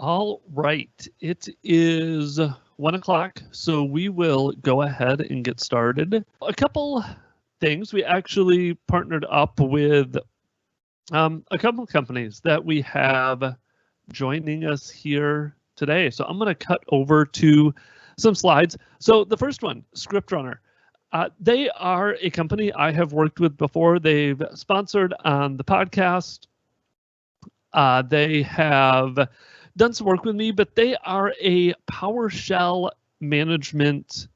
All right, it is 1 o'clock, so we will go ahead and get started. A couple things. We actually partnered up with a couple of companies that we have joining us here today. So I'm going to cut over to some slides. So the first one, ScriptRunner. They are a company I have worked with before. They've sponsored on the podcast. They have done some work with me, but they are a PowerShell management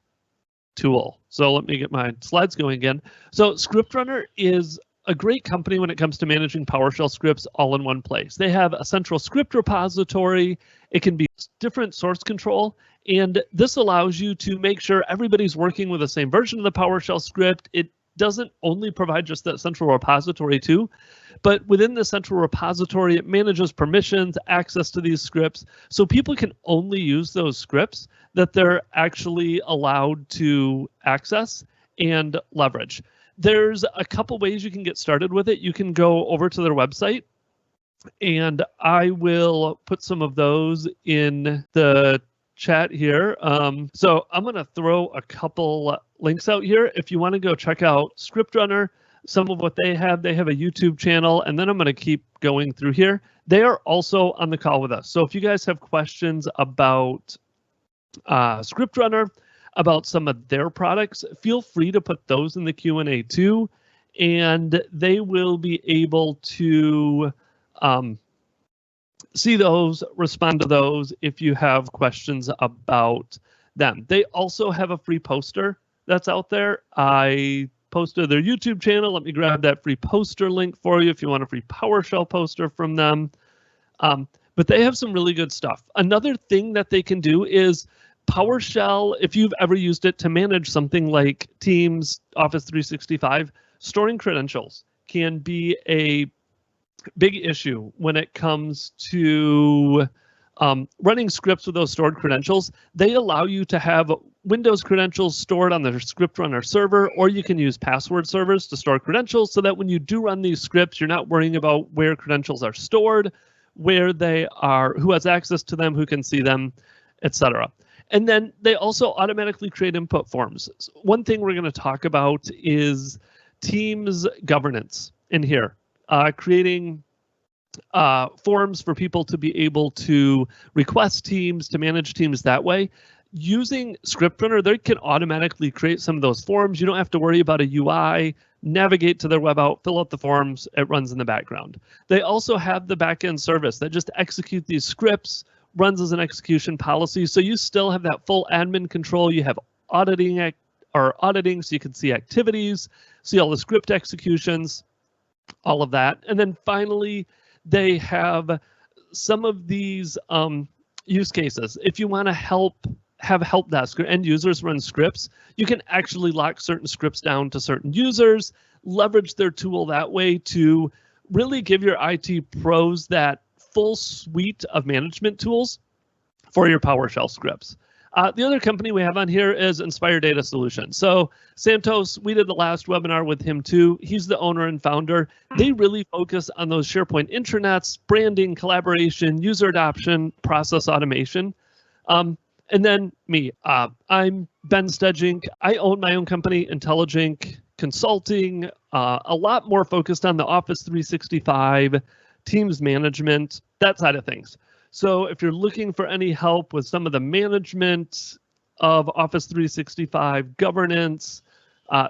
tool. So let me get my slides going again. So ScriptRunner is a great company when it comes to managing PowerShell scripts all in one place. They have a central script repository. It can be different source control, and this allows you to make sure everybody's working with the same version of the PowerShell script. It doesn't only provide just that central repository too, but within the central repository, it manages permissions, access to these scripts, so people can only use those scripts that they're actually allowed to access and leverage. There's a couple ways you can get started with it. You can go over to their website, and I will put some of those in the chat here. So I'm going to throw a couple links out here. If you want to go check out ScriptRunner, some of what they have a YouTube channel, and then I'm going to keep going through here. They are also on the call with us. So if you guys have questions about ScriptRunner, about some of their products, feel free to put those in the Q&A too, and they will be able to see those, respond to those if you have questions about them. They also have a free poster that's out there. I posted their YouTube channel. Let me grab that free poster link for you if you want a free PowerShell poster from them. But they have some really good stuff. Another thing that they can do is PowerShell, if you've ever used it to manage something like Teams, Office 365, storing credentials can be a big issue when it comes to running scripts with those stored credentials. They allow you to have Windows credentials stored on the ScriptRunner server, or you can use password servers to store credentials so that when you do run these scripts, you're not worrying about where credentials are stored, where they are, who has access to them, who can see them, etc. And then they also automatically create input forms. One thing we're going to talk about is Teams governance in here, creating forms for people to be able to request teams, to manage teams that way. Using ScriptRunner, they can automatically create some of those forms. You don't have to worry about a UI, navigate to their web out, fill out the forms, it runs in the background. They also have the backend service that just execute these scripts, runs as an execution policy. So you still have that full admin control. You have auditing so you can see activities, see all the script executions, all of that. And then finally, they have some of these use cases. If you want to have help desk or end users run scripts, you can actually lock certain scripts down to certain users, leverage their tool that way to really give your IT pros that full suite of management tools for your PowerShell scripts. The other company we have on here is Inspire Data Solutions. So Santos, we did the last webinar with him too. He's the owner and founder. They really focus on those SharePoint intranets, branding, collaboration, user adoption, process automation. And then me, I'm Ben Stegink. I own my own company, Intellignk Consulting, a lot more focused on the Office 365, Teams management, that side of things. So if you're looking for any help with some of the management of Office 365, governance,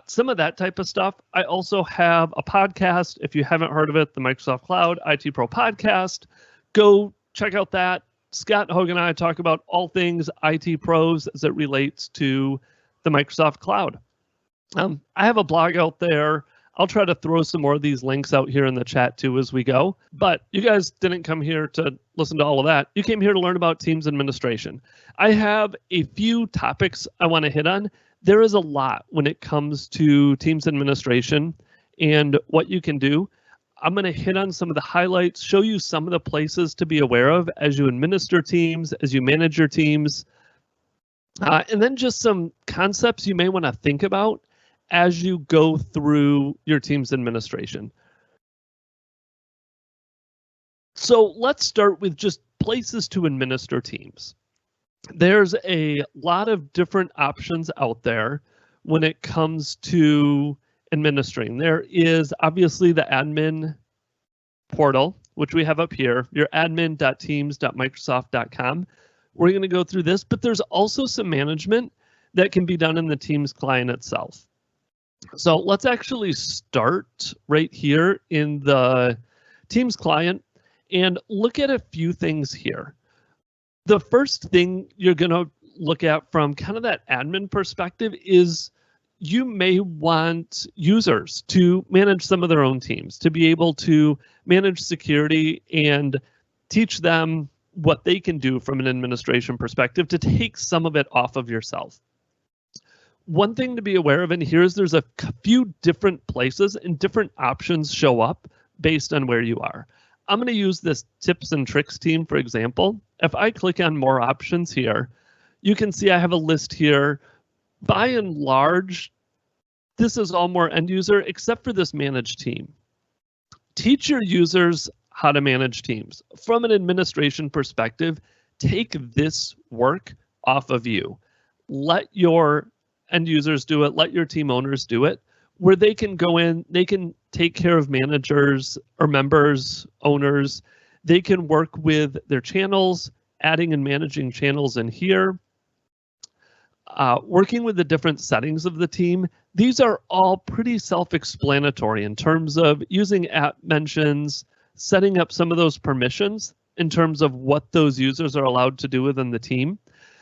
some of that type of stuff, I also have a podcast. If you haven't heard of it, the Microsoft Cloud IT Pro Podcast, go check out that. Scott, Hogan, and I talk about all things IT pros as it relates to the Microsoft Cloud. I have a blog out there. I'll try to throw some more of these links out here in the chat too as we go. But you guys didn't come here to listen to all of that. You came here to learn about Teams administration. I have a few topics I want to hit on. There is a lot when it comes to Teams administration and what you can do. I'm going to hit on some of the highlights, show you some of the places to be aware of as you administer Teams, as you manage your teams, and then just some concepts you may want to think about as you go through your Teams administration. So let's start with just places to administer teams. There's a lot of different options out there when it comes to administering. There is obviously the admin portal, which we have up here, your admin.teams.microsoft.com. We're going to go through this, but there's also some management that can be done in the Teams client itself. So let's actually start right here in the Teams client and look at a few things here. The first thing you're going to look at from kind of that admin perspective is you may want users to manage some of their own teams, to be able to manage security and teach them what they can do from an administration perspective to take some of it off of yourself. One thing to be aware of in here is there's a few different places and different options show up based on where you are. I'm going to use this tips and tricks team, for example. If I click on more options here, you can see I have a list here. By and large, this is all more end user, except for this manage team. Teach your users how to manage teams. From an administration perspective, take this work off of you. Let your end users do it, let your team owners do it, where they can go in, they can take care of managers or members, owners. They can work with their channels, adding and managing channels in here, working with the different settings of the team. These are all pretty self-explanatory in terms of using app mentions, setting up some of those permissions in terms of what those users are allowed to do within the team.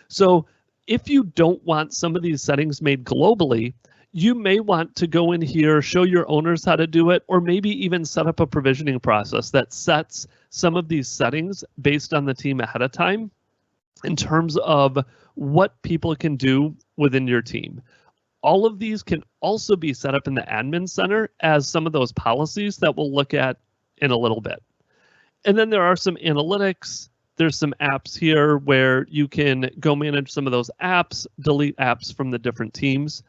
So if you don't want some of these settings made globally, you may want to go in here, show your owners how to do it, or maybe even set up a provisioning process that sets some of these settings based on the team ahead of time in terms of what people can do within your team. All of these can also be set up in the admin center as some of those policies that we'll look at in a little bit. And then there are some analytics. There's some apps here where you can go manage some of those apps, delete apps from the different teams.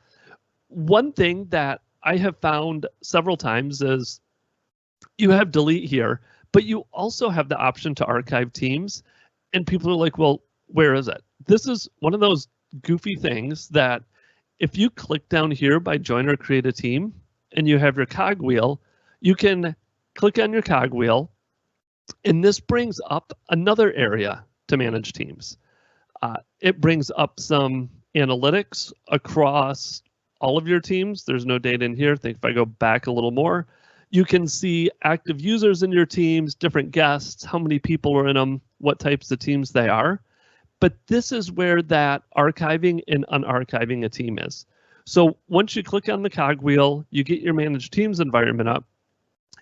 One thing that I have found several times is you have delete here, but you also have the option to archive teams. And people are like, well, where is it? This is one of those goofy things that if you click down here by join or create a team and you have your cogwheel, you can click on your cogwheel and this brings up another area to manage teams. It brings up some analytics across all of your teams. There's no data in here. I think if I go back a little more, you can see active users in your teams, different guests, how many people are in them, what types of teams they are. But this is where that archiving and unarchiving a team is. So once you click on the cogwheel, you get your managed teams environment up.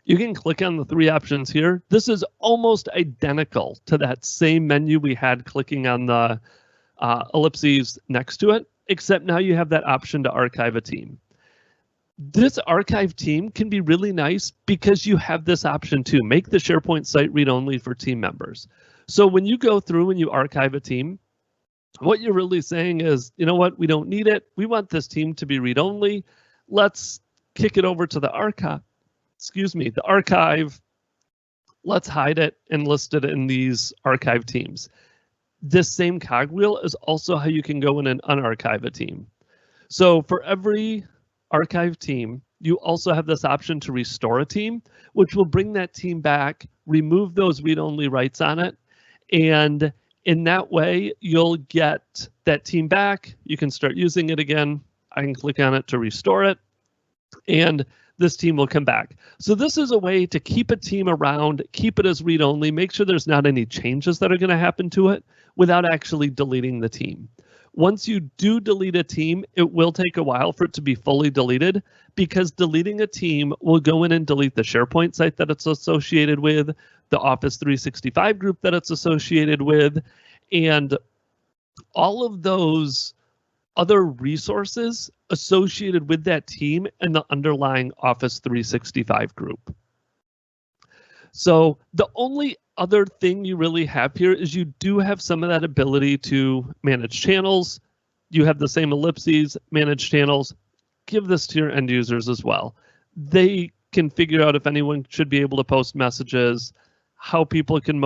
You can click on the three options here. This is almost identical to that same menu we had clicking on the ellipses next to it, except now you have that option to archive a team. This archive team can be really nice because you have this option to make the SharePoint site read-only for team members. So when you go through and you archive a team, what you're really saying is, you know what, we don't need it. We want this team to be read-only. Let's kick it over to the archive. The archive. Let's hide it and list it in these archive teams. This same cogwheel is also how you can go in and unarchive a team. So for every archive team, you also have this option to restore a team, which will bring that team back, remove those read-only rights on it, and in that way, you'll get that team back. You can start using it again. I can click on it to restore it, and this team will come back. So this is a way to keep a team around, keep it as read-only, make sure there's not any changes that are going to happen to it without actually deleting the team. Once you do delete a team, it will take a while for it to be fully deleted because deleting a team will go in and delete the SharePoint site that it's associated with, the Office 365 group that it's associated with, and all of those other resources associated with that team and the underlying Office 365 group. So the only other thing you really have here is you do have some of that ability to manage channels. You have the same ellipses, manage channels. Give this to your end users as well. They can figure out if anyone should be able to post messages, how people can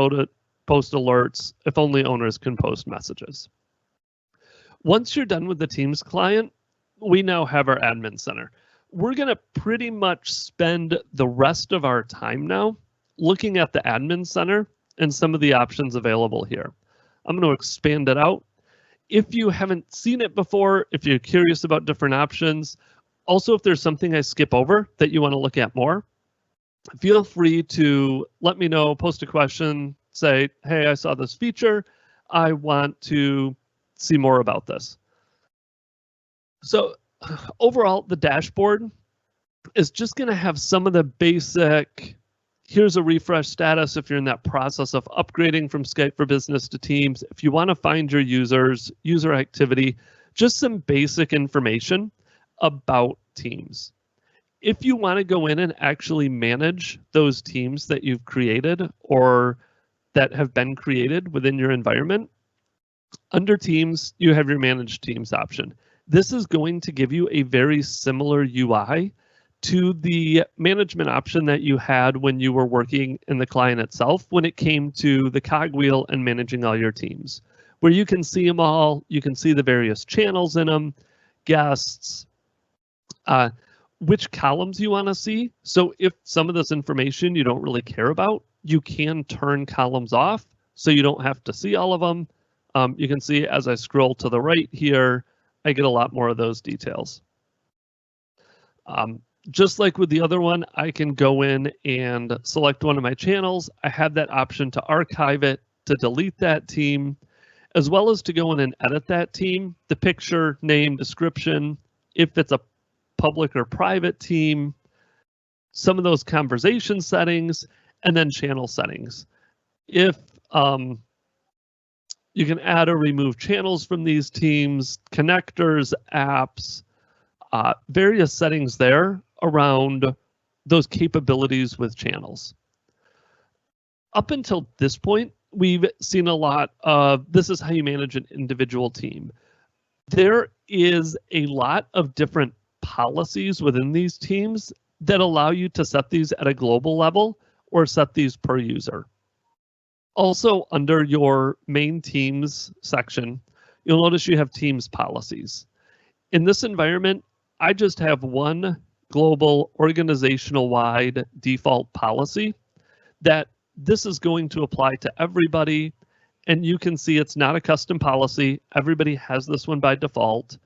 post alerts if only owners can post messages. Once you're done with the Teams client, we now have our admin center. We're going to pretty much spend the rest of our time now looking at the admin center and some of the options available here. I'm going to expand it out. If you haven't seen it before, if you're curious about different options, also if there's something I skip over that you want to look at more, feel free to let me know, post a question, say, hey, I saw this feature. I want to see more about this. So overall, the dashboard is just going to have some of the basic, here's a refresh status if you're in that process of upgrading from Skype for Business to Teams. If you want to find your users, user activity, just some basic information about Teams. If you want to go in and actually manage those teams that you've created or that have been created within your environment, under Teams, you have your Manage Teams option. This is going to give you a very similar UI to the management option that you had when you were working in the client itself when it came to the cogwheel and managing all your teams, where you can see them all, you can see the various channels in them, guests, which columns you want to see. So if some of this information you don't really care about, you can turn columns off so you don't have to see all of them. You can see as I scroll to the right here, I get a lot more of those details. Just like with the other one, I can go in and select one of my channels. I have that option to archive it, to delete that team, as well as to go in and edit that team, the picture, name, description, if it's a public or private team, some of those conversation settings, and then channel settings. If you can add or remove channels from these teams, connectors, apps, various settings there around those capabilities with channels. Up until this point, we've seen a lot of this is how you manage an individual team. There is a lot of different policies within these teams that allow you to set these at a global level or set these per user. Also, under your main teams section, you'll notice you have teams policies. In this environment, I just have one global organizational-wide default policy that this is going to apply to everybody. And you can see it's not a custom policy. Everybody has this one by default.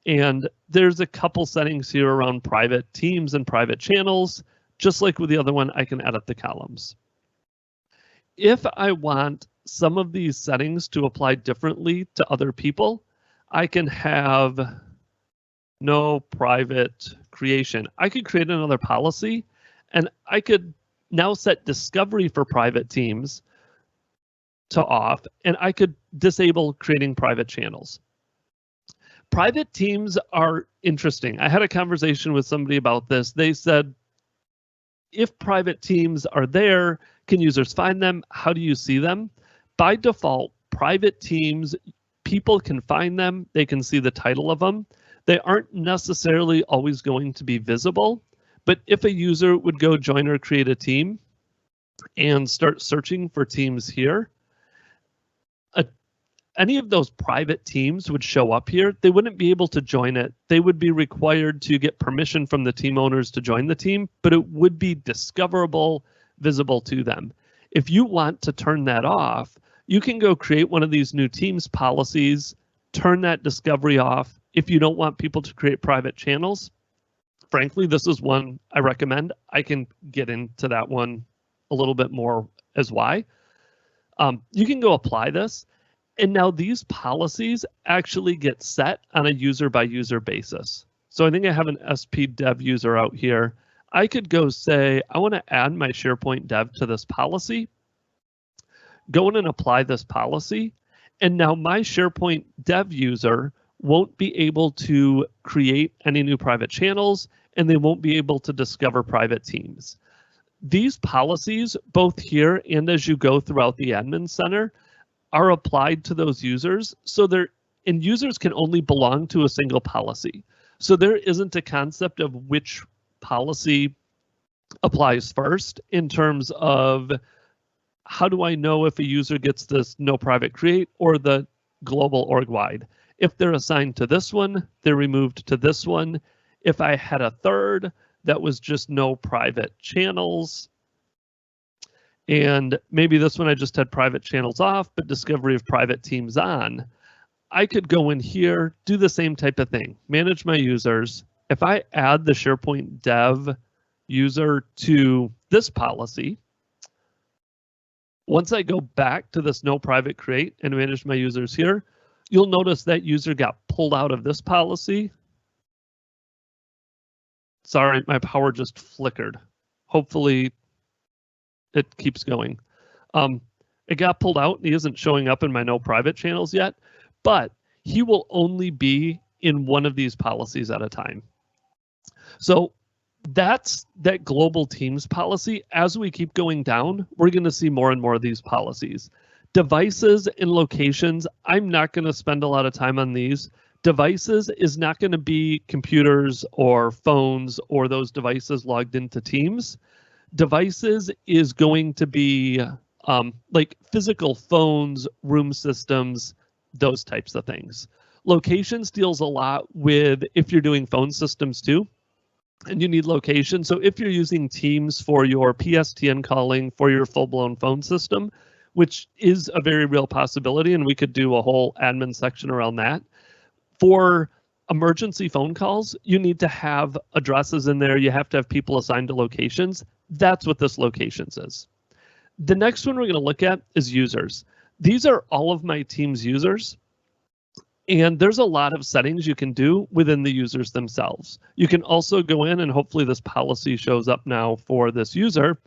And there's a couple settings here around private teams and private channels. Just like with the other one, I can edit the columns. If I want some of these settings to apply differently to other people, I can have no private creation. I could create another policy and I could now set discovery for private teams to off, and I could disable creating private channels. Private teams are interesting. I had a conversation with somebody about this. They said, if private teams are there, can users find them? How do you see them? By default, private teams, people can find them. They can see the title of them. They aren't necessarily always going to be visible, but if a user would go join or create a team and start searching for teams here, any of those private teams would show up here. They wouldn't be able to join it. They would be required to get permission from the team owners to join the team, but it would be discoverable, visible to them. If you want to turn that off, you can go create one of these new teams policies, turn that discovery off. If you don't want people to create private channels, frankly, this is one I recommend. I can get into that one a little bit more as why. You can go apply this. And now these policies actually get set on a user by user basis. So I think I have an SP dev user out here. I could go say, I want to add my SharePoint dev to this policy, go in and apply this policy. And now my SharePoint dev user won't be able to create any new private channels, and they won't be able to discover private teams. These policies, both here and as you go throughout the admin center, are applied to those users. So users can only belong to a single policy. So there isn't a concept of which policy applies first in terms of how do I know if a user gets this no private create or the global org wide? If they're assigned to this one, they're removed to this one. If I had a third that was just no private channels, and maybe this one I just had private channels off, but discovery of private teams on, I could go in here, do the same type of thing, manage my users. If I add the SharePoint dev user to this policy, once I go back to this no private create and manage my users here, you'll notice that user got pulled out of this policy. Sorry, my power just flickered. Hopefully it keeps going. It got pulled out and he isn't showing up in my no private channels yet, but he will only be in one of these policies at a time. So that's that global teams policy. As we keep going down, we're going to see more and more of these policies. Devices and locations, I'm not going to spend a lot of time on these. Devices is not going to be computers or phones or those devices logged into Teams. Devices is going to be like physical phones, room systems, those types of things. Locations deals a lot with if you're doing phone systems too, and you need location. So if you're using Teams for your PSTN calling for your full-blown phone system, which is a very real possibility, and we could do a whole admin section around that. For emergency phone calls, you need to have addresses in there. You have to have people assigned to locations. That's what this locations is. The next one we're going to look at is users. These are all of my Teams users. And there's a lot of settings you can do within the users themselves. You can also go in, and hopefully this policy shows up now for this user.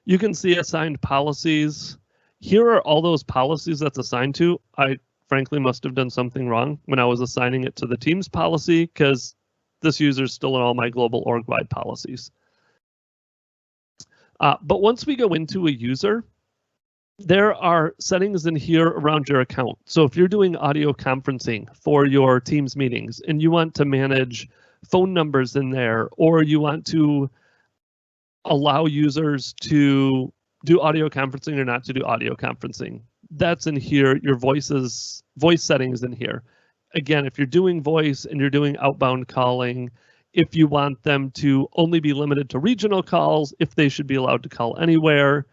You can see assigned policies. Here are all those policies that's assigned to. I frankly must have done something wrong when I was assigning it to the Teams policy because this user is still in all my global org-wide policies. But once we go into a user, there are settings in here around your account. So if you're doing audio conferencing for your Teams meetings and you want to manage phone numbers in there, or you want to allow users to do audio conferencing or not to do audio conferencing, that's in here. Your voice settings in here. Again, if you're doing voice and you're doing outbound calling, if you want them to only be limited to regional calls, if they should be allowed to call anywhere,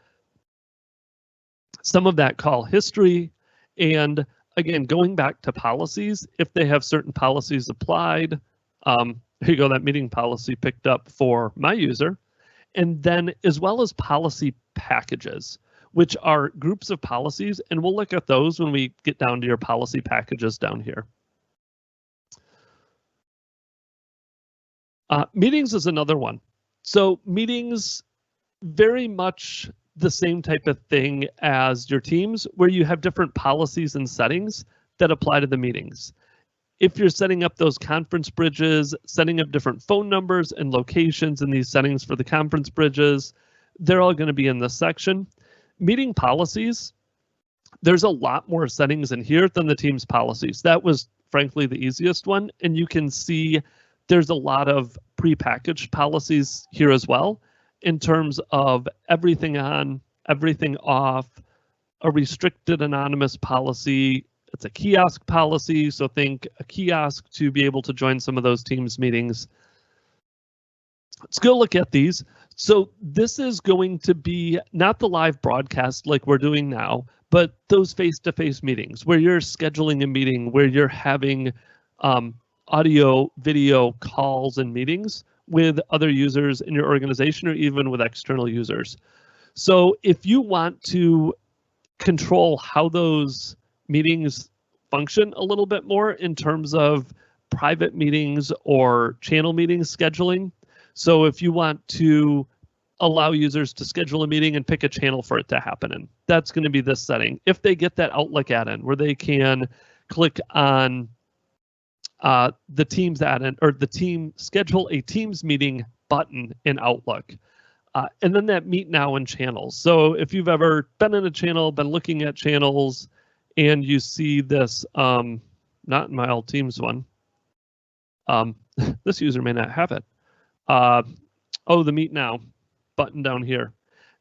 some of that call history, and again, going back to policies, if they have certain policies applied, here you go, that meeting policy picked up for my user, and then as well as policy packages, which are groups of policies, and we'll look at those when we get down to your policy packages down here. Meetings is another one. So meetings, very much the same type of thing as your Teams, where you have different policies and settings that apply to the meetings. If you're setting up those conference bridges, setting up different phone numbers and locations in these settings for the conference bridges, they're all going to be in this section. Meeting policies, there's a lot more settings in here than the Teams policies. That was frankly the easiest one, and you can see there's a lot of prepackaged policies here as well, in terms of everything on, everything off, a restricted anonymous policy. It's a kiosk policy, so think a kiosk to be able to join some of those Teams meetings. Let's go look at these. So this is going to be not the live broadcast like we're doing now, but those face-to-face meetings where you're scheduling a meeting, where you're having audio, video calls and meetings with other users in your organization or even with external users. So if you want to control how those meetings function a little bit more in terms of private meetings or channel meetings scheduling, so if you want to allow users to schedule a meeting and pick a channel for it to happen in, that's going to be this setting. If they get that Outlook add-in where they can click on the Teams add-in or the team schedule a Teams meeting button in Outlook. And then that meet now in channels. So if you've ever been in a channel, been looking at channels, and you see this, not in my old Teams one, this user may not have it. Oh, the meet now button down here.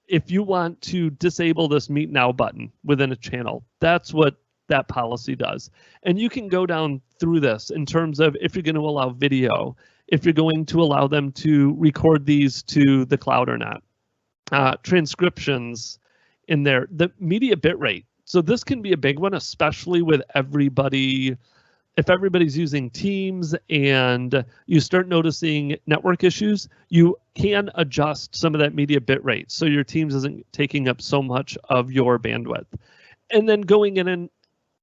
if you want to disable this Meet Now button within a channel, that's what that policy does. And you can go down through this in terms of if you're going to allow video, if you're going to allow them to record these to the cloud or not. Transcriptions in there, the media bitrate. So this can be a big one, especially with everybody. If everybody's using Teams and you start noticing network issues, you can adjust some of that media bitrate so your Teams isn't taking up so much of your bandwidth. And then going in and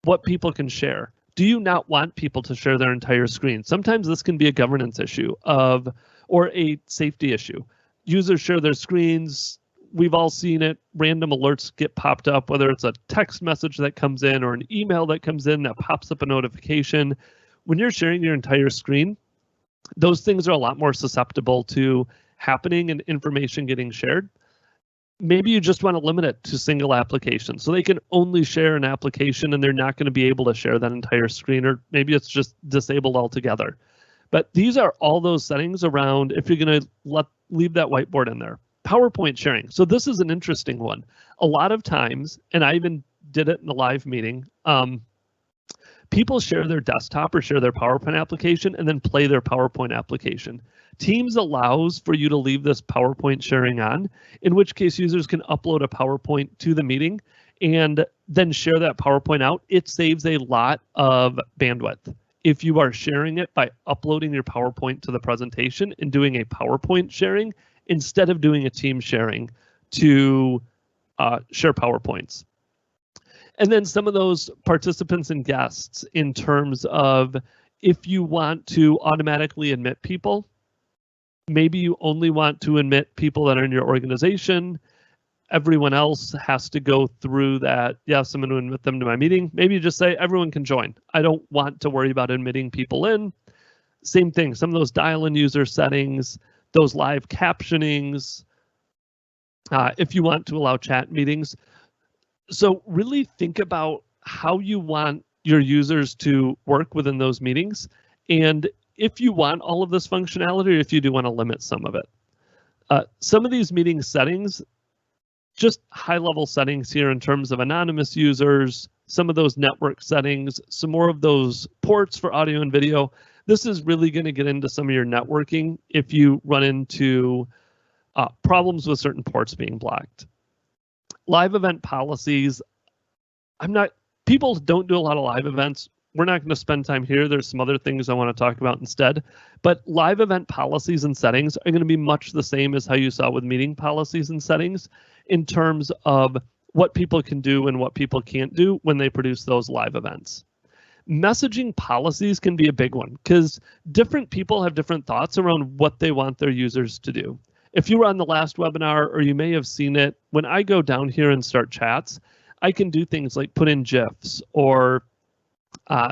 what people can share. Do you not want people to share their entire screen? Sometimes this can be a governance issue or a safety issue. Users share their screens. We've all seen it. Random alerts get popped up, whether it's a text message that comes in or an email that comes in that pops up a notification. When you're sharing your entire screen, those things are a lot more susceptible to happening and information getting shared. Maybe you just want to limit it to single applications so they can only share an application and they're not going to be able to share that entire screen, or maybe it's just disabled altogether. But these are all those settings around if you're going to leave that whiteboard in there. PowerPoint sharing. So this is an interesting one. A lot of times, and I even did it in the live meeting, people share their desktop or share their PowerPoint application and then play their PowerPoint application. Teams allows for you to leave this PowerPoint sharing on, in which case users can upload a PowerPoint to the meeting and then share that PowerPoint out. It saves a lot of bandwidth. If you are sharing it by uploading your PowerPoint to the presentation and doing a PowerPoint sharing, instead of doing a team sharing to share PowerPoints. And then some of those participants and guests in terms of if you want to automatically admit people, maybe you only want to admit people that are in your organization. Everyone else has to go through that. Yes, I'm going to admit them to my meeting. Maybe you just say everyone can join. I don't want to worry about admitting people in. Same thing, some of those dial-in user settings, those live captionings, if you want to allow chat meetings. So really think about how you want your users to work within those meetings. And if you want all of this functionality, or if you do want to limit some of it. Some of these meeting settings, just high-level settings here in terms of anonymous users, some of those network settings, some more of those ports for audio and video. This is really going to get into some of your networking if you run into problems with certain ports being blocked. Live event policies. People don't do a lot of live events. We're not going to spend time here. There's some other things I want to talk about instead. But live event policies and settings are going to be much the same as how you saw with meeting policies and settings in terms of what people can do and what people can't do when they produce those live events. Messaging policies can be a big one because different people have different thoughts around what they want their users to do. If you were on the last webinar, or you may have seen it, when I go down here and start chats, I can do things like put in GIFs or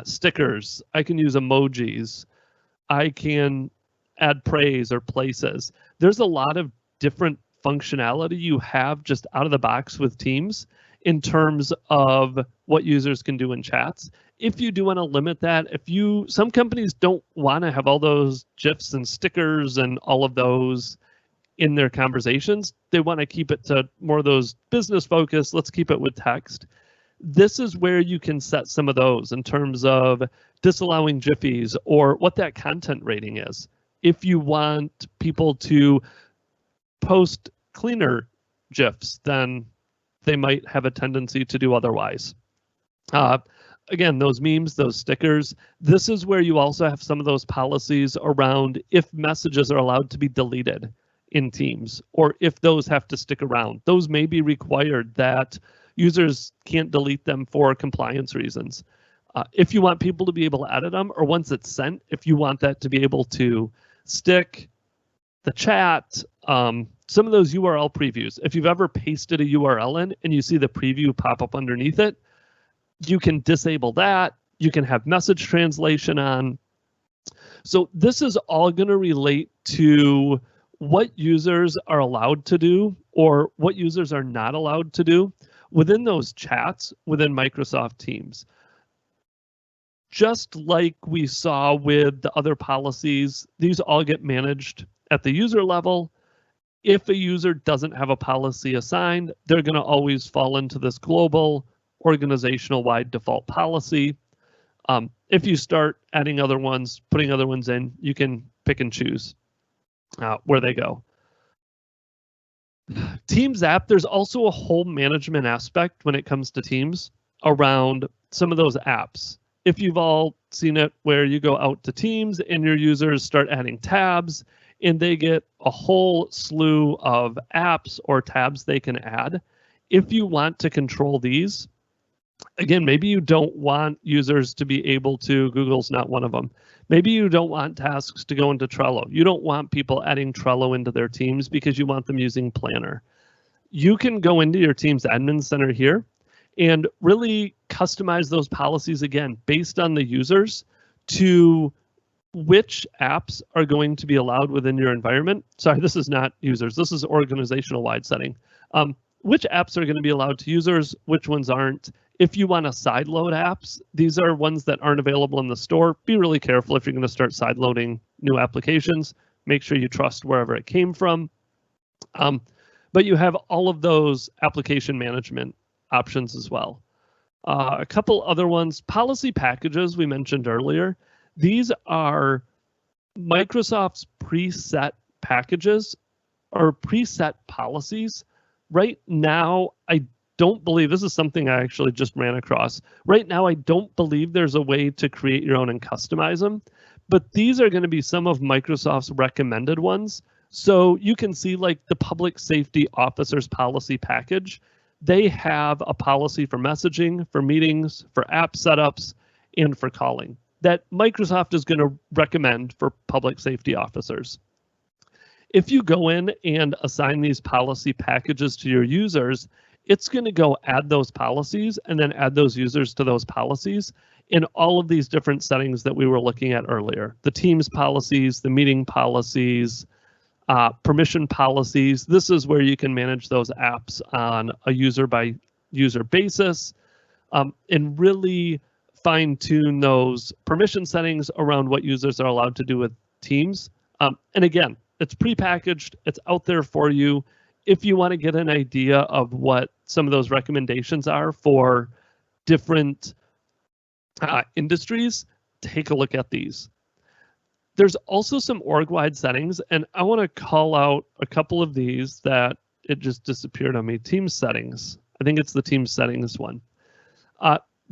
stickers. I can use emojis. I can add praise or places. There's a lot of different functionality you have just out of the box with Teams in terms of what users can do in chats. If you do want to limit that, some companies don't want to have all those GIFs and stickers and all of those in their conversations. They want to keep it to more of those business focused. Let's keep it with text. This is where you can set some of those in terms of disallowing Jiffies or what that content rating is. If you want people to post cleaner GIFs, then they might have a tendency to do otherwise. Again, those memes, those stickers, this is where you also have some of those policies around if messages are allowed to be deleted in Teams, or if those have to stick around. Those may be required that users can't delete them for compliance reasons. If you want people to be able to edit them, or once it's sent, if you want that to be able to stick, the chat, some of those URL previews. If you've ever pasted a URL in and you see the preview pop up underneath it, you can disable that. You can have message translation on. So this is all going to relate to what users are allowed to do or what users are not allowed to do within those chats within Microsoft Teams. Just like we saw with the other policies, these all get managed at the user level. If a user doesn't have a policy assigned, they're going to always fall into this global organizational-wide default policy. If you start adding other ones, putting other ones in, you can pick and choose where they go. Teams app, there's also a whole management aspect when it comes to Teams around some of those apps. If you've all seen it where you go out to Teams and your users start adding tabs and they get a whole slew of apps or tabs they can add. If you want to control these, again, maybe you don't want users to be able to, Google's not one of them. Maybe you don't want tasks to go into Trello. You don't want people adding Trello into their teams because you want them using Planner. You can go into your Teams admin center here and really customize those policies again based on the users to which apps are going to be allowed within your environment. Sorry, this is not users. This is organizational wide setting. Which apps are going to be allowed to users, which ones aren't. If you want to sideload apps, these are ones that aren't available in the store. Be really careful if you're going to start sideloading new applications. Make sure you trust wherever it came from. But you have all of those application management options as well. A couple other ones, policy packages we mentioned earlier. These are Microsoft's preset packages or preset policies. Right now, I don't believe, this is something I actually just ran across. Right now, I don't believe there's a way to create your own and customize them, but these are going to be some of Microsoft's recommended ones. So you can see like the Public Safety Officers Policy Package. They have a policy for messaging, for meetings, for app setups, and for calling that Microsoft is going to recommend for public safety officers. If you go in and assign these policy packages to your users, it's going to go add those policies and then add those users to those policies in all of these different settings that we were looking at earlier. The Teams policies, the meeting policies, permission policies. This is where you can manage those apps on a user by user basis and really fine tune those permission settings around what users are allowed to do with Teams. And again, it's prepackaged, it's out there for you. If you want to get an idea of what some of those recommendations are for different industries, take a look at these. There's also some org-wide settings, and I want to call out a couple of these that it just disappeared on me. Teams settings. I think it's the Teams settings one.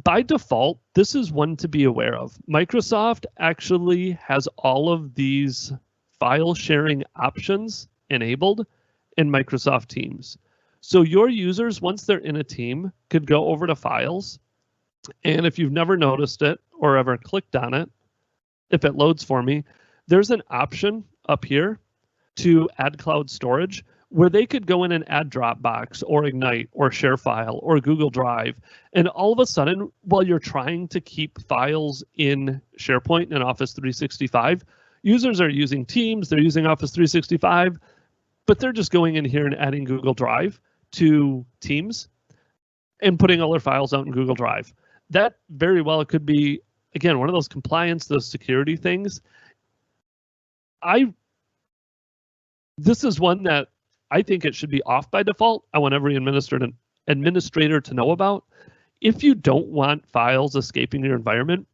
By default, this is one to be aware of. Microsoft actually has all of these file sharing options enabled in Microsoft Teams. So your users, once they're in a team, could go over to Files. And if you've never noticed it or ever clicked on it, if it loads for me, there's an option up here to add cloud storage where they could go in and add Dropbox or Ignite or ShareFile or Google Drive. And all of a sudden, while you're trying to keep files in SharePoint and Office 365, users are using Teams, they're using Office 365, but they're just going in here and adding Google Drive to Teams and putting all their files out in Google Drive. That very well could be, again, one of those compliance, those security things. This is one that I think it should be off by default. I want every administrator to know about. If you don't want files escaping your environment,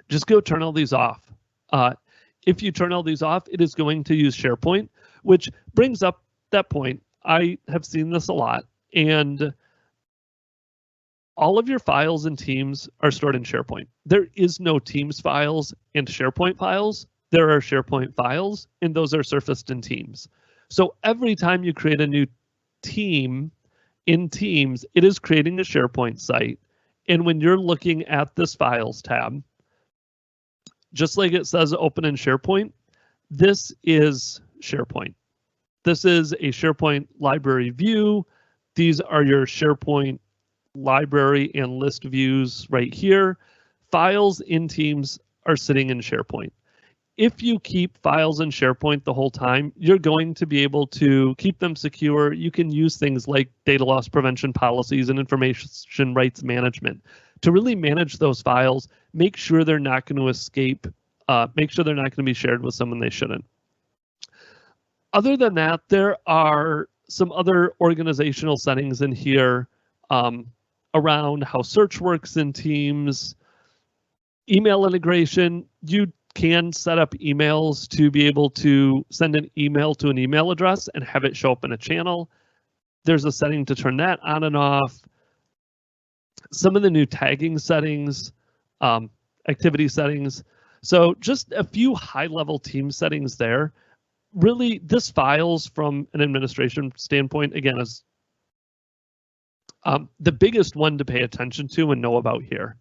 just go turn all these off. If you turn all these off, it is going to use SharePoint, which brings up that point. I have seen this a lot, and all of your files in Teams are stored in SharePoint. There is no Teams files and SharePoint files. There are SharePoint files, and those are surfaced in Teams. So every time you create a new team in Teams, it is creating a SharePoint site. And when you're looking at this Files tab, just like it says open in SharePoint, this is SharePoint. This is a SharePoint library view. These are your SharePoint library and list views right here. Files in Teams are sitting in SharePoint. If you keep files in SharePoint the whole time, you're going to be able to keep them secure. You can use things like data loss prevention policies and information rights management to really manage those files, make sure they're not going to escape, make sure they're not going to be shared with someone they shouldn't. Other than that, there are some other organizational settings in here around how search works in Teams, email integration. You can set up emails to be able to send an email to an email address and have it show up in a channel. There's a setting to turn that on and off. Some of the new tagging settings, activity settings. So just a few high-level team settings there. Really, this files from an administration standpoint, again, is the biggest one to pay attention to and know about here.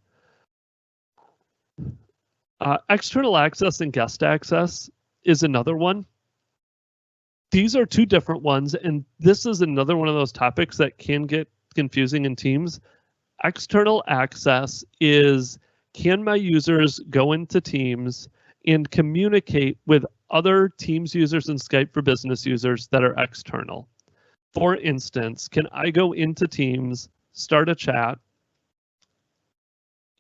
External access and guest access is another one. These are two different ones, and this is another one of those topics that can get confusing in Teams. External access is, can my users go into Teams and communicate with other Teams users and Skype for Business users that are external? For instance, can I go into Teams, start a chat,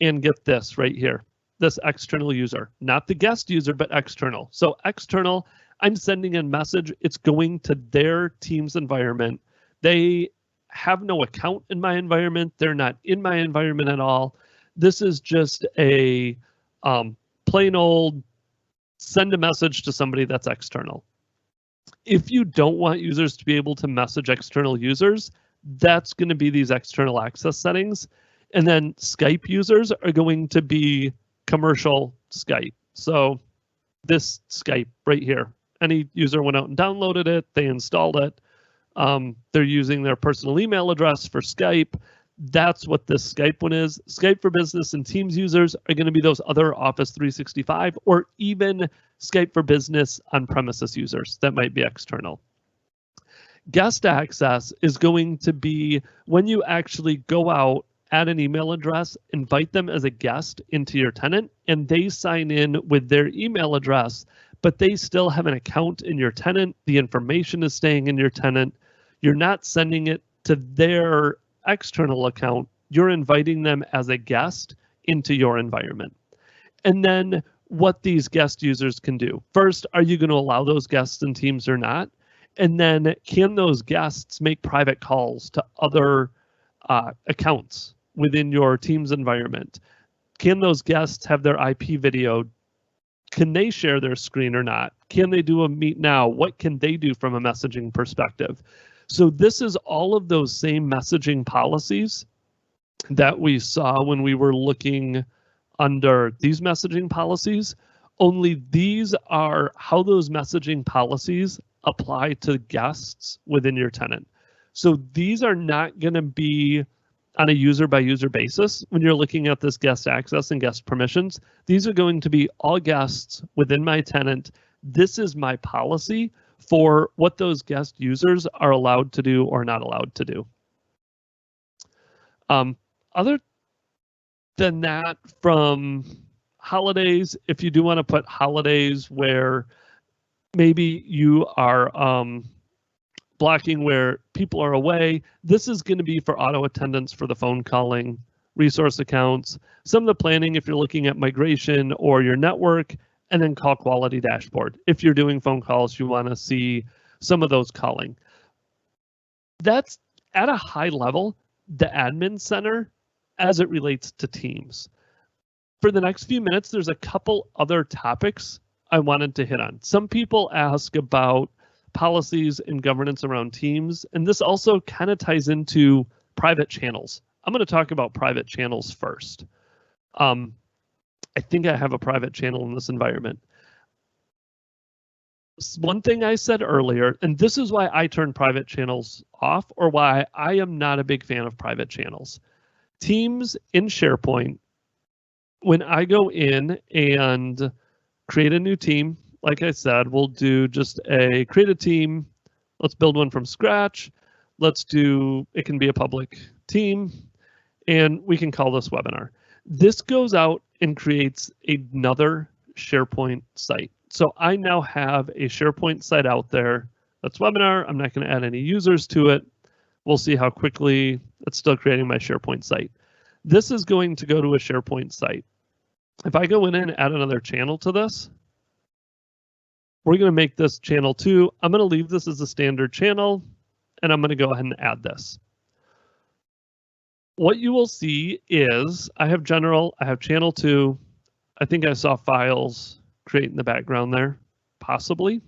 and get this right here, this external user, not the guest user, but external. So external, I'm sending a message, it's going to their Teams environment. They have no account in my environment. They're not in my environment at all. This is just a plain old send a message to somebody that's external. If you don't want users to be able to message external users, that's going to be these external access settings. And then Skype users are going to be commercial Skype. So this Skype right here, any user went out and downloaded it, they installed it. They're using their personal email address for Skype. That's what this Skype one is. Skype for Business and Teams users are going to be those other Office 365 or even Skype for Business on-premises users that might be external. Guest access is going to be when you actually go out, add an email address, invite them as a guest into your tenant, and they sign in with their email address, but they still have an account in your tenant. The information is staying in your tenant. You're not sending it to their external account. You're inviting them as a guest into your environment. And then what these guest users can do. First, are you going to allow those guests in Teams or not? And then can those guests make private calls to other accounts within your Teams environment? Can those guests have their IP video? Can they share their screen or not? Can they do a meet now? What can they do from a messaging perspective? So this is all of those same messaging policies that we saw when we were looking under these messaging policies, only these are how those messaging policies apply to guests within your tenant. So these are not going to be on a user by user basis when you're looking at this guest access and guest permissions. These are going to be all guests within my tenant. This is my policy for what those guest users are allowed to do or not allowed to do. Other than that, from holidays, if you do want to put holidays where maybe you are blocking where people are away, this is going to be for auto attendance for the phone calling, resource accounts, some of the planning if you're looking at migration or your network, and then call quality dashboard. If you're doing phone calls, you want to see some of those calling. That's at a high level, the admin center as it relates to Teams. For the next few minutes, there's a couple other topics I wanted to hit on. Some people ask about policies and governance around Teams, and this also kind of ties into private channels. I'm going to talk about private channels first. I think I have a private channel in this environment. One thing I said earlier, and this is why I turn private channels off or why I am not a big fan of private channels. Teams in SharePoint, when I go in and create a new team, like I said, we'll do just a create a team. Let's build one from scratch. Let's do, it can be a public team, and we can call this webinar. This goes out and creates another SharePoint site. So I now have a SharePoint site out there. That's webinar. I'm not going to add any users to it. We'll see how quickly it's still creating my SharePoint site. This is going to go to a SharePoint site. If I go in and add another channel to this, We're going to make this channel 2. I'm going to leave this as a standard channel, and I'm going to go ahead and add this. What you will see is I have general, I have channel 2. I think I saw files create in the background there, possibly.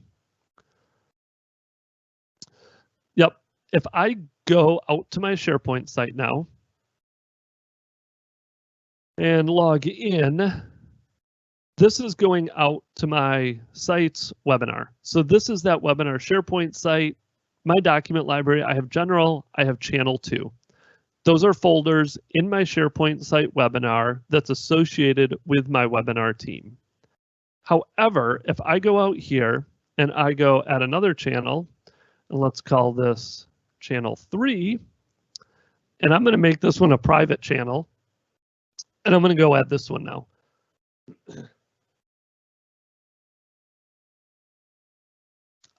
Yep. If I go out to my SharePoint site now and log in, this is going out to my site's webinar. So this is that webinar SharePoint site, my document library. I have general, I have channel 2. Those are folders in my SharePoint site webinar that's associated with my webinar team. However, if I go out here and I go add another channel, and let's call this channel 3, and I'm going to make this one a private channel, and I'm going to go add this one now.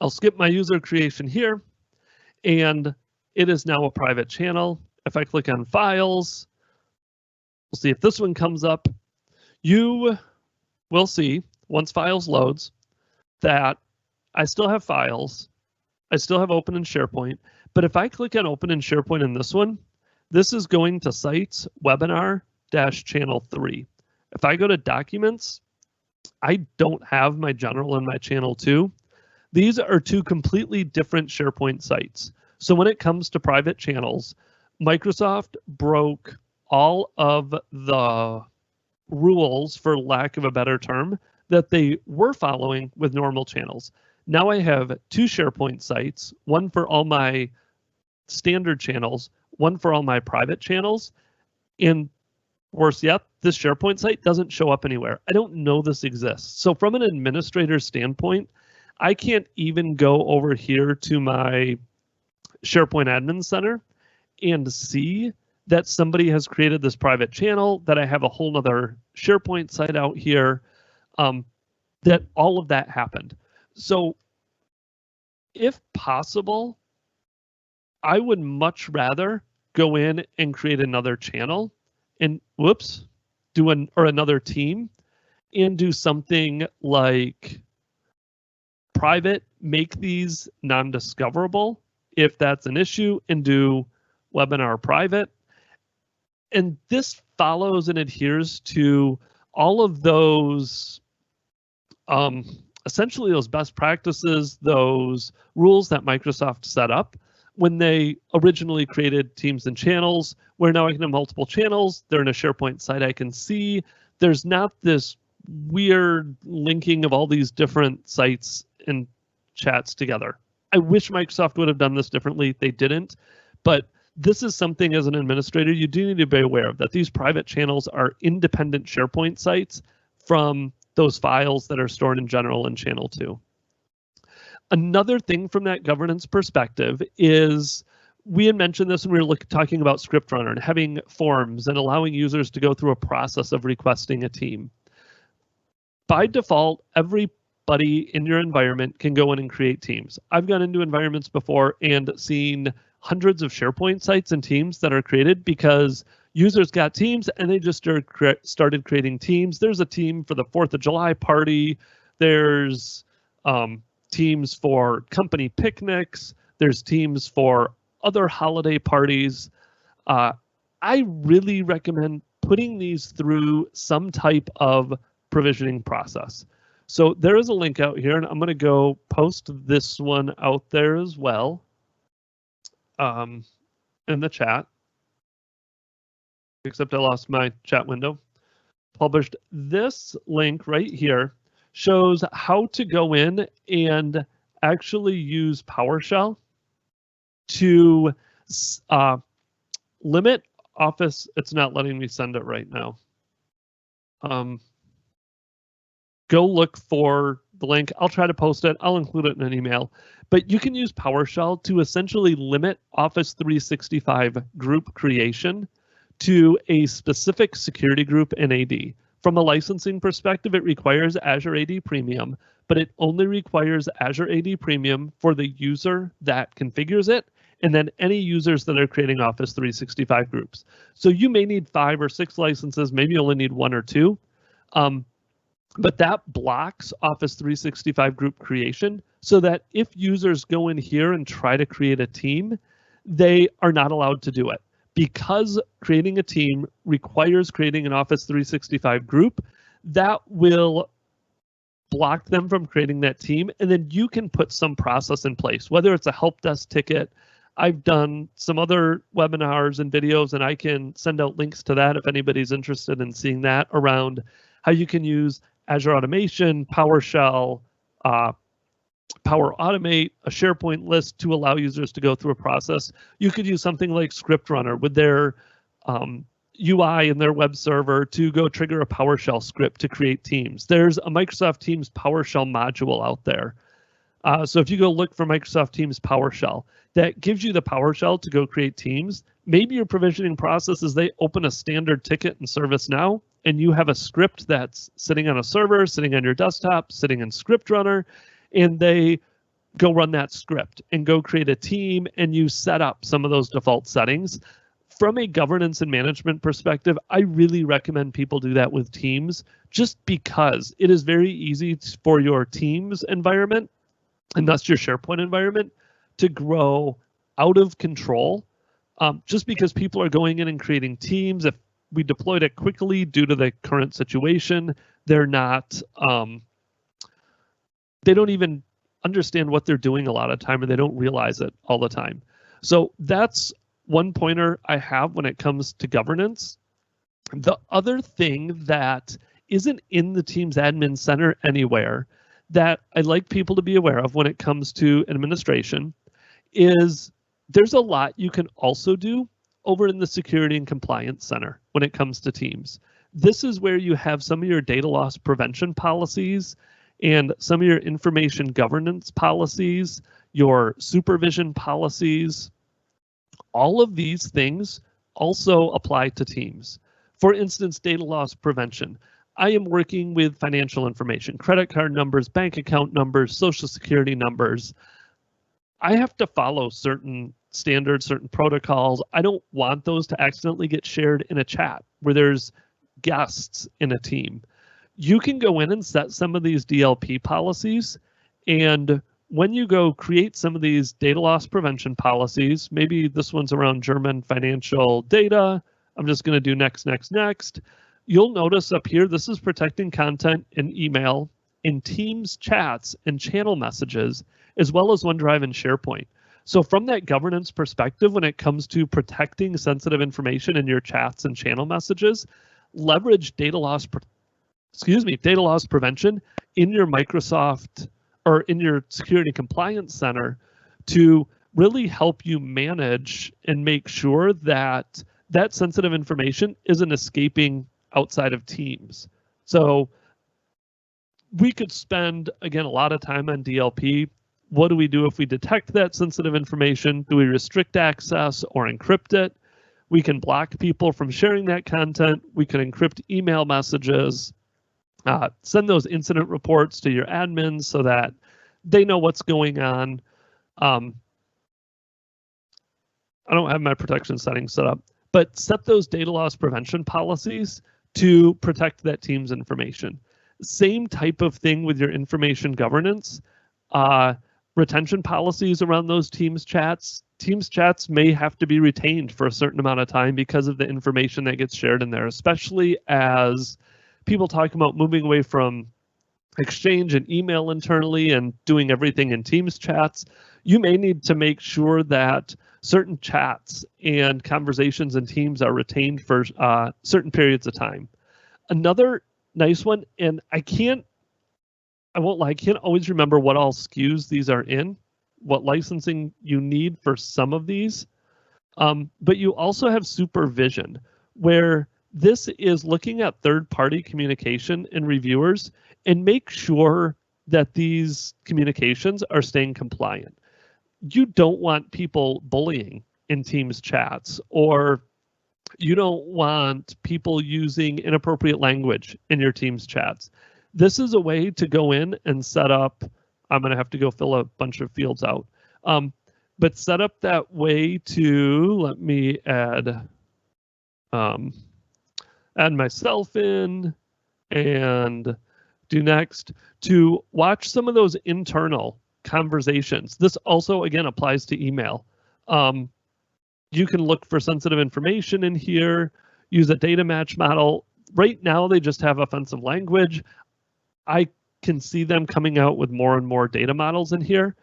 I'll skip my user creation here, and it is now a private channel. If I click on files, we'll see if this one comes up. You will see, once files loads, that I still have files. I still have open in SharePoint, but if I click on open in SharePoint in this one, this is going to sites webinar-channel 3. If I go to documents, I don't have my general and my channel 2. These are 2 completely different SharePoint sites. So when it comes to private channels, Microsoft broke all of the rules, for lack of a better term, that they were following with normal channels. Now I have 2 SharePoint sites, one for all my standard channels, one for all my private channels. And worse yet, this SharePoint site doesn't show up anywhere. I don't know this exists. So from an administrator standpoint, I can't even go over here to my SharePoint Admin Center and see that somebody has created this private channel, that I have a whole nother SharePoint site out here, that all of that happened. So if possible, I would much rather go in and create another channel and do another team and do something like private, make these non-discoverable if that's an issue, and do webinar private. And this follows and adheres to all of those, essentially those best practices, those rules that Microsoft set up when they originally created teams and channels, where now I can have multiple channels. They're in a SharePoint site I can see. There's not this weird linking of all these different sites and chats together. I wish Microsoft would have done this differently. They didn't, but this is something as an administrator you do need to be aware of, that these private channels are independent SharePoint sites from those files that are stored in general and channel 2. Another thing from that governance perspective is, we had mentioned this when we were talking about ScriptRunner and having forms and allowing users to go through a process of requesting a team. By default, everybody in your environment can go in and create teams. I've gone into environments before and seen hundreds of SharePoint sites and teams that are created because users got teams and they just started creating teams. There's a team for the 4th of July party. There's teams for company picnics. There's teams for other holiday parties. I really recommend putting these through some type of provisioning process. So there is a link out here, and I'm going to go post this one out there as well in the chat, except I lost my chat window. Published this link right here shows how to go in and actually use PowerShell to limit Office. It's not letting me send it right now. Go look for the link. I'll try to post it. I'll include it in an email. But you can use PowerShell to essentially limit Office 365 group creation to a specific security group in AD. From a licensing perspective, it requires Azure AD Premium, but it only requires Azure AD Premium for the user that configures it, and then any users that are creating Office 365 groups. So you may need 5 or 6 licenses, maybe you only need 1 or 2. but that blocks Office 365 group creation so that if users go in here and try to create a team, they are not allowed to do it. Because creating a team requires creating an Office 365 group, that will block them from creating that team. And then you can put some process in place, whether it's a help desk ticket. I've done some other webinars and videos, and I can send out links to that if anybody's interested in seeing that, around how you can use Azure Automation, PowerShell, Power Automate, a SharePoint list to allow users to go through a process. You could use something like ScriptRunner with their UI in their web server to go trigger a PowerShell script to create teams. There's a Microsoft Teams PowerShell module out there. So if you go look for Microsoft Teams PowerShell, that gives you the PowerShell to go create teams. Maybe your provisioning process is they open a standard ticket in ServiceNow, and you have a script that's sitting on a server, sitting on your desktop, sitting in ScriptRunner, and they go run that script and go create a team, and you set up some of those default settings. From a governance and management perspective, I really recommend people do that with Teams, just because it is very easy for your Teams environment, and thus your SharePoint environment, to grow out of control, just because people are going in and creating teams. If we deployed it quickly due to the current situation, they're not, they don't even understand what they're doing a lot of time, and they don't realize it all the time. So that's one pointer I have when it comes to governance. The other thing that isn't in the Teams Admin Center anywhere that I'd like people to be aware of when it comes to administration is there's a lot you can also do over in the Security and Compliance Center when it comes to Teams. This is where you have some of your data loss prevention policies and some of your information governance policies, your supervision policies. All of these things also apply to Teams. For instance, data loss prevention. I am working with financial information, credit card numbers, bank account numbers, social security numbers. I have to follow certain standards, certain protocols. I don't want those to accidentally get shared in a chat where there's guests in a team. You can go in and set some of these DLP policies, and when you go create some of these data loss prevention policies, maybe this one's around German financial data. I'm just going to do next, next, next. You'll notice up here, this is protecting content in email, in Teams chats and channel messages, as well as OneDrive and SharePoint. So from that governance perspective, when it comes to protecting sensitive information in your chats and channel messages, leverage data loss prevention in your Microsoft or in your Security Compliance Center to really help you manage and make sure that that sensitive information isn't escaping outside of Teams. So we could spend, again, a lot of time on DLP. What do we do if we detect that sensitive information? Do we restrict access or encrypt it? We can block people from sharing that content. We can encrypt email messages, send those incident reports to your admins so that they know what's going on. I don't have my protection settings set up, but set those data loss prevention policies to protect that team's information. Same type of thing with your information governance. Retention policies around those Teams chats. Teams chats may have to be retained for a certain amount of time because of the information that gets shared in there, especially as people talk about moving away from Exchange and email internally and doing everything in Teams chats. You may need to make sure that certain chats and conversations in Teams are retained for certain periods of time. Another nice one, and I won't lie, I can't always remember what all SKUs these are in, what licensing you need for some of these, but you also have supervision, where this is looking at third-party communication and reviewers and make sure that these communications are staying compliant. You don't want people bullying in Teams chats, or you don't want people using inappropriate language in your Teams chats. This is a way to go in and set up, I'm going to have to go fill a bunch of fields out, but set up that way to, let me add myself in, and do next, to watch some of those internal conversations. This also, again, applies to email. You can look for sensitive information in here, use a data match model. Right now, they just have offensive language. I can see them coming out with more and more data models in here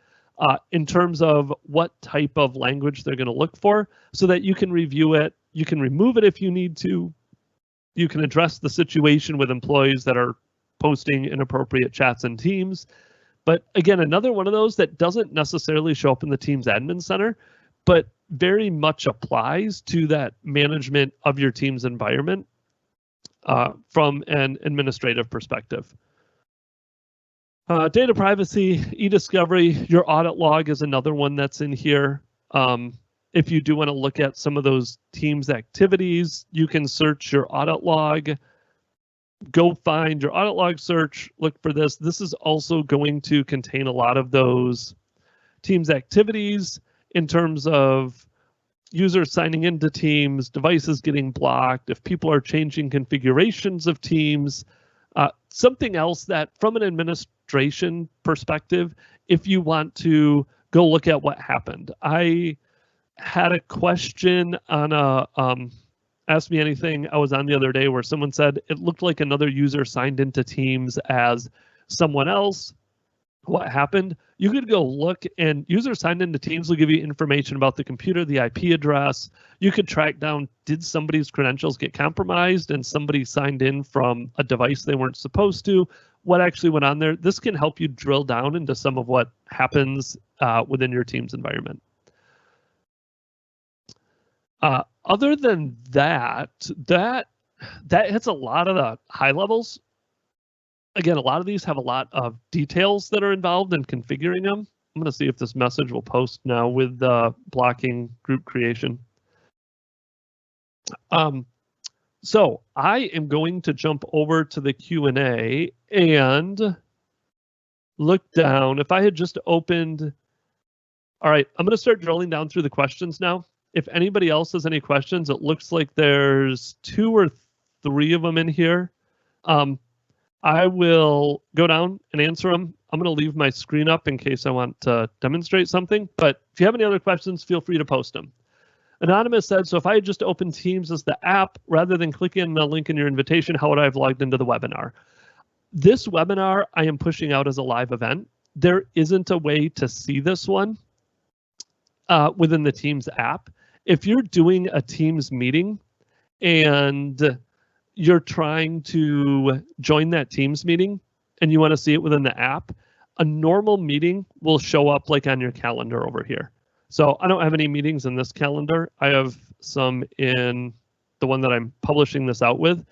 in terms of what type of language they're going to look for, so that you can review it. You can remove it if you need to. You can address the situation with employees that are posting inappropriate chats in Teams. But again, another one of those that doesn't necessarily show up in the Teams Admin Center, but very much applies to that management of your Teams environment from an administrative perspective. Data privacy, e-discovery, your audit log is another one that's in here. If you do want to look at some of those Teams activities, you can search your audit log. Go find your audit log search, look for this. This is also going to contain a lot of those Teams activities in terms of users signing into Teams, devices getting blocked, if people are changing configurations of Teams. Something else that from an administration perspective, if you want to go look at what happened. I had a question on a Ask Me Anything I was on the other day where someone said it looked like another user signed into Teams as someone else. What happened? You could go look, and users signed into Teams will give you information about the computer, the IP address. You could track down, did somebody's credentials get compromised and somebody signed in from a device they weren't supposed to? What actually went on there? This can help you drill down into some of what happens within your Teams environment. Other than that hits a lot of the high levels. Again, a lot of these have a lot of details that are involved in configuring them. I'm going to see if this message will post now with blocking group creation. So I am going to jump over to the Q&A and look down. If I had just opened, all right, I'm going to start drilling down through the questions now. If anybody else has any questions, it looks like there's 2 or 3 of them in here. I will go down and answer them. I'm going to leave my screen up in case I want to demonstrate something. But if you have any other questions, feel free to post them. Anonymous said, so if I had just opened Teams as the app, rather than clicking the link in your invitation, how would I have logged into the webinar? This webinar I am pushing out as a live event. There isn't a way to see this one within the Teams app. If you're doing a Teams meeting and you're trying to join that Teams meeting and you want to see it within the app, a normal meeting will show up like on your calendar over here. So I don't have any meetings in this calendar. I have some in the one that I'm publishing this out with.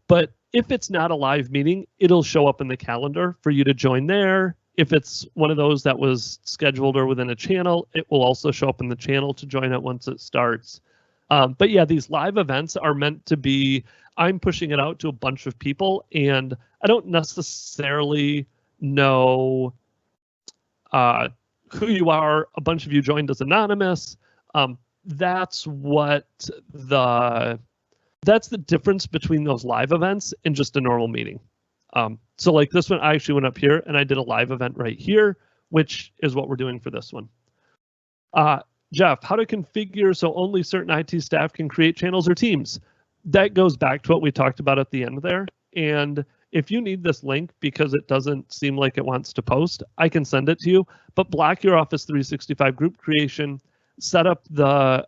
But if it's not a live meeting, it'll show up in the calendar for you to join there. If it's one of those that was scheduled or within a channel, it will also show up in the channel to join it once it starts. But yeah, these live events are meant to be, I'm pushing it out to a bunch of people, and I don't necessarily know who you are. A bunch of you joined as anonymous. That's the difference between those live events and just a normal meeting. So like this one, I actually went up here and I did a live event right here, which is what we're doing for this one. Jeff, how to configure so only certain IT staff can create channels or teams? That goes back to what we talked about at the end there. And if you need this link because it doesn't seem like it wants to post, I can send it to you, but block your Office 365 group creation, set up the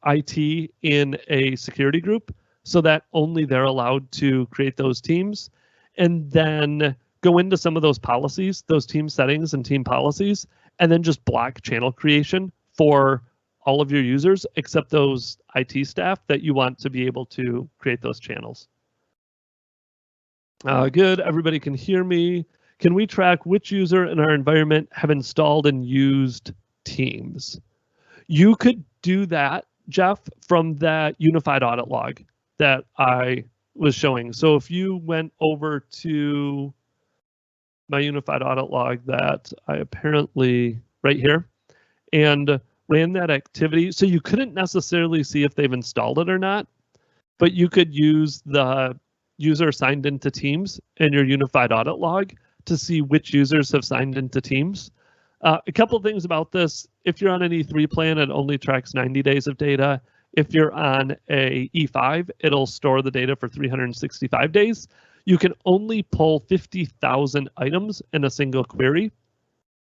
IT in a security group so that only they're allowed to create those teams, and then go into some of those policies, those team settings and team policies, and then just block channel creation for all of your users except those IT staff that you want to be able to create those channels. Good, everybody can hear me. Can we track which user in our environment have installed and used Teams? You could do that, Jeff, from that unified audit log that I was showing. So if you went over to my unified audit log that I apparently right here and ran that activity, so you couldn't necessarily see if they've installed it or not, but you could use the user signed into Teams in your unified audit log to see which users have signed into Teams. A couple things about this. If you're on an E3 plan, it only tracks 90 days of data. If you're on a E5, it'll store the data for 365 days. You can only pull 50,000 items in a single query.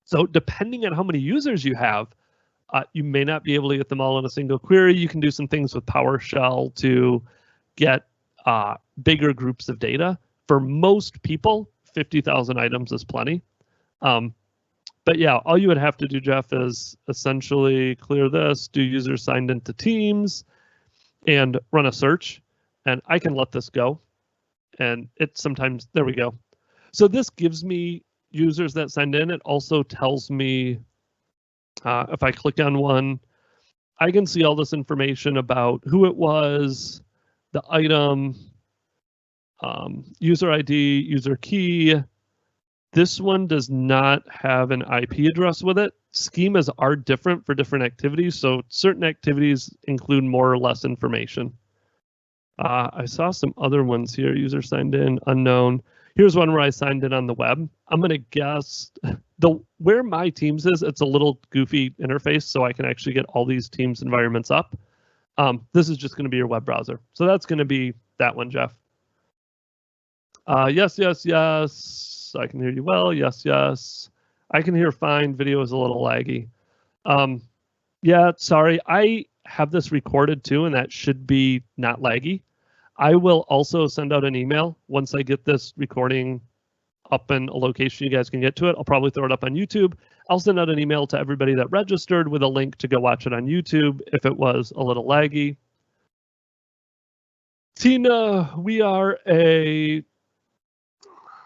So depending on how many users you have, you may not be able to get them all in a single query. You can do some things with PowerShell to get bigger groups of data. For most people, 50,000 items is plenty. But yeah, all you would have to do, Jeff, is essentially clear this, do users signed into Teams, and run a search. And I can let this go. And it sometimes, there we go. So this gives me users that signed in. It also tells me if I click on one, I can see all this information about who it was, the item, user ID, user key. This one does not have an IP address with it. Schemas are different for different activities, so certain activities include more or less information. I saw some other ones here. User signed in, unknown. Here's one where I signed in on the web. I'm gonna guess where my Teams is, it's a little goofy interface, so I can actually get all these Teams environments up. This is just gonna be your web browser. So that's gonna be that one, Jeff. Yes, yes, yes. I can hear you well. Yes, yes. I can hear fine. Video is a little laggy. Yeah, sorry. I have this recorded too, and that should be not laggy. I will also send out an email once I get this recording up in a location you guys can get to it. I'll probably throw it up on YouTube. I'll send out an email to everybody that registered with a link to go watch it on YouTube if it was a little laggy. Tina, we are a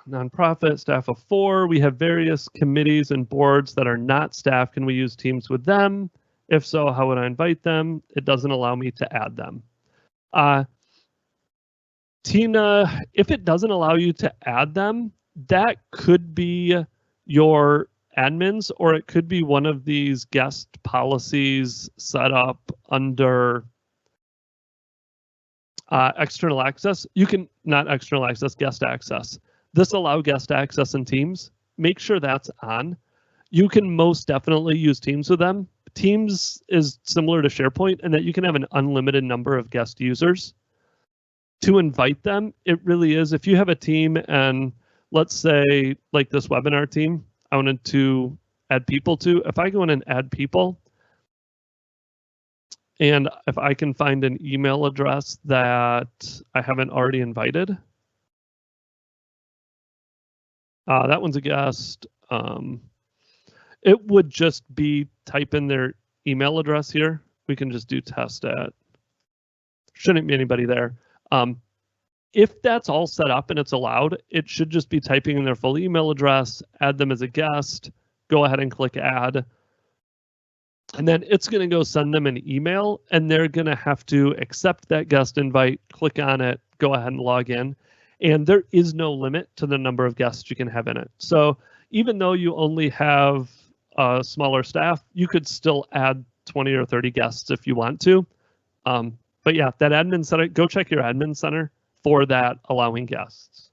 nonprofit, staff of 4. We have various committees and boards that are not staff. Can we use Teams with them? If so, how would I invite them? It doesn't allow me to add them. Tina, if it doesn't allow you to add them, that could be your admins, or it could be one of these guest policies set up under external access. You can, not external access, guest access. This allow guest access in Teams. Make sure that's on. You can most definitely use Teams with them. Teams is similar to SharePoint in that you can have an unlimited number of guest users. To invite them, it really is, if you have a team and let's say like this webinar team, I wanted to add people to, if I go in and add people, and if I can find an email address that I haven't already invited, that one's a guest. It would just be type in their email address here. We can just do test at, shouldn't be anybody there. If that's all set up and it's allowed, it should just be typing in their full email address, add them as a guest, go ahead and click add. And then it's going to go send them an email and they're going to have to accept that guest invite, click on it, go ahead and log in. And there is no limit to the number of guests you can have in it. So even though you only have a smaller staff, you could still add 20 or 30 guests if you want to. But yeah, that admin center, go check your admin center for that allowing guests.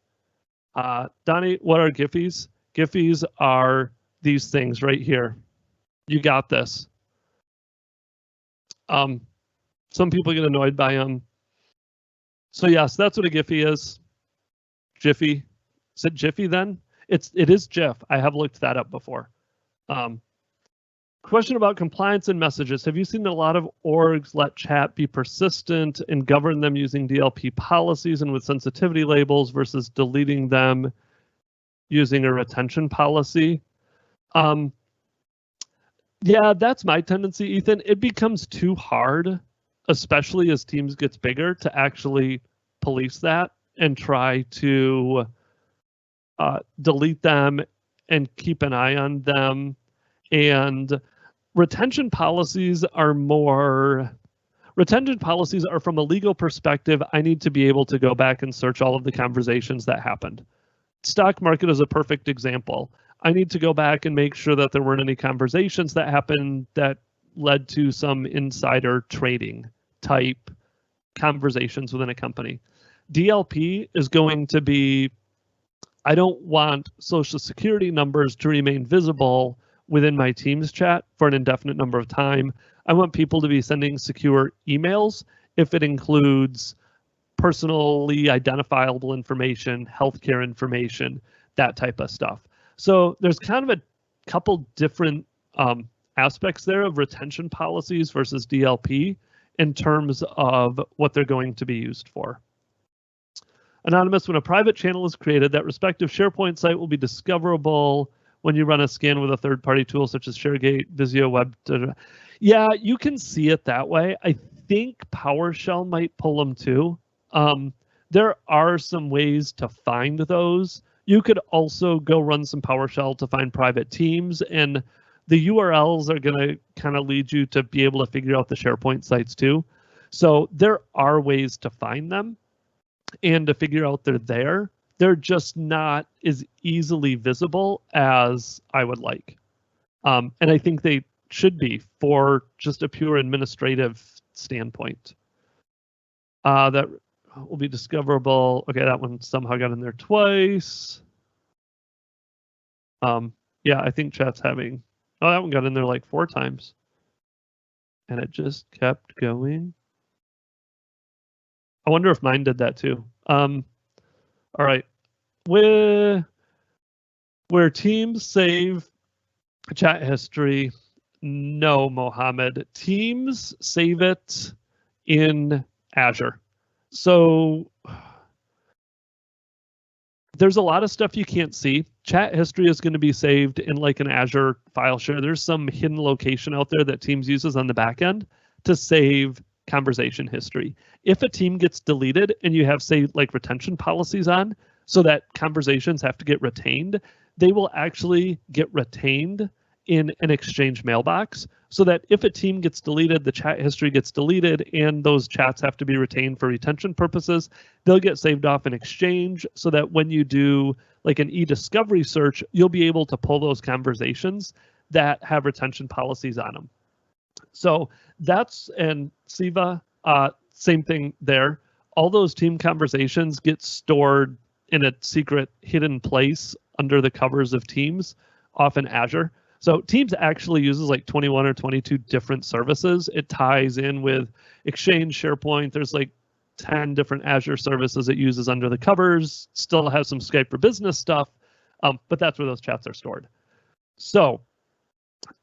Donnie, what are Giphies? Giphies are these things right here. You got this. Some people get annoyed by them. So yes, that's what a Giphy is. Jiffy. Is it Jiffy then? It is GIF. I have looked that up before. Question about compliance and messages. Have you seen a lot of orgs let chat be persistent and govern them using DLP policies and with sensitivity labels versus deleting them using a retention policy? Yeah, that's my tendency, Ethan. It becomes too hard, especially as Teams gets bigger, to actually police that and try to delete them and keep an eye on them. And retention policies are from a legal perspective. I need to be able to go back and search all of the conversations that happened. Stock market is a perfect example. I need to go back and make sure that there weren't any conversations that happened that led to some insider trading type conversations within a company. DLP is going to be, I don't want social security numbers to remain visible within my Teams chat for an indefinite number of time. I want people to be sending secure emails if it includes personally identifiable information, healthcare information, that type of stuff. So there's kind of a couple different aspects there of retention policies versus DLP in terms of what they're going to be used for. Anonymous, when a private channel is created, that respective SharePoint site will be discoverable when you run a scan with a third-party tool such as ShareGate, Visio, Web. Yeah, you can see it that way. I think PowerShell might pull them too. There are some ways to find those. You could also go run some PowerShell to find private teams, and the URLs are going to kind of lead you to be able to figure out the SharePoint sites too. So there are ways to find them and to figure out they're there. They're just not as easily visible as I would like. And I think they should be for just a pure administrative standpoint. That will be discoverable. Okay, that one somehow got in there twice. Yeah, I think chat's having, oh, that one got in there like 4 times. And it just kept going. I wonder if mine did that too. All right, where Teams save chat history? No, Mohammed. Teams save it in Azure. So there's a lot of stuff you can't see. Chat history is going to be saved in like an Azure file share. There's some hidden location out there that Teams uses on the back end to save conversation history. If a team gets deleted and you have, say, like retention policies on so that conversations have to get retained, they will actually get retained in an Exchange mailbox so that if a team gets deleted, the chat history gets deleted and those chats have to be retained for retention purposes, they'll get saved off in Exchange so that when you do like an e-discovery search, you'll be able to pull those conversations that have retention policies on them. So that's, and Siva, same thing there. All those team conversations get stored in a secret hidden place under the covers of Teams, off in Azure. So Teams actually uses like 21 or 22 different services. It ties in with Exchange, SharePoint. There's like 10 different Azure services it uses under the covers. Still has some Skype for Business stuff, but that's where those chats are stored. So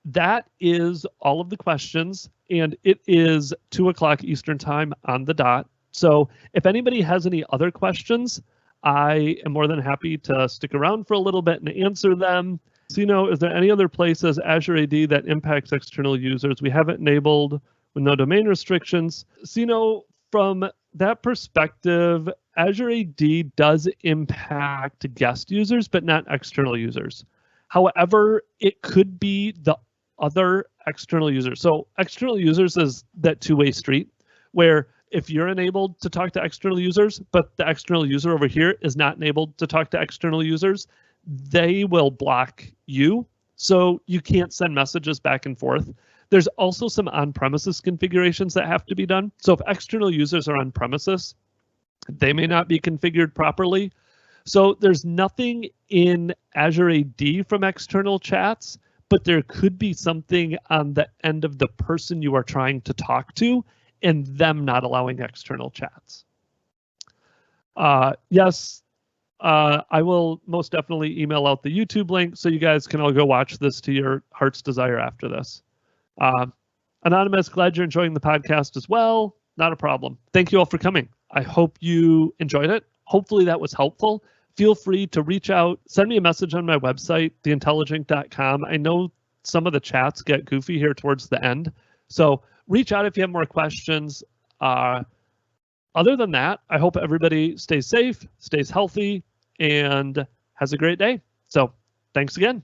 that is all of the questions, and it is 2 o'clock Eastern time on the dot. So if anybody has any other questions, I am more than happy to stick around for a little bit and answer them. So, is there any other places Azure AD that impacts external users? We have it enabled with no domain restrictions. So, from that perspective, Azure AD does impact guest users, but not external users. However, it could be the other external users. So external users is that two-way street where if you're enabled to talk to external users, but the external user over here is not enabled to talk to external users, they will block you. So you can't send messages back and forth. There's also some on-premises configurations that have to be done. So if external users are on premises, they may not be configured properly. So there's nothing in Azure AD from external chats, but there could be something on the end of the person you are trying to talk to and them not allowing external chats. Yes, I will most definitely email out the YouTube link so you guys can all go watch this to your heart's desire after this. Anonymous, glad you're enjoying the podcast as well. Not a problem. Thank you all for coming. I hope you enjoyed it. Hopefully that was helpful. Feel free to reach out, send me a message on my website, theintellignk.com. I know some of the chats get goofy here towards the end, so reach out if you have more questions. Other than that, I hope everybody stays safe, stays healthy, and has a great day. So thanks again.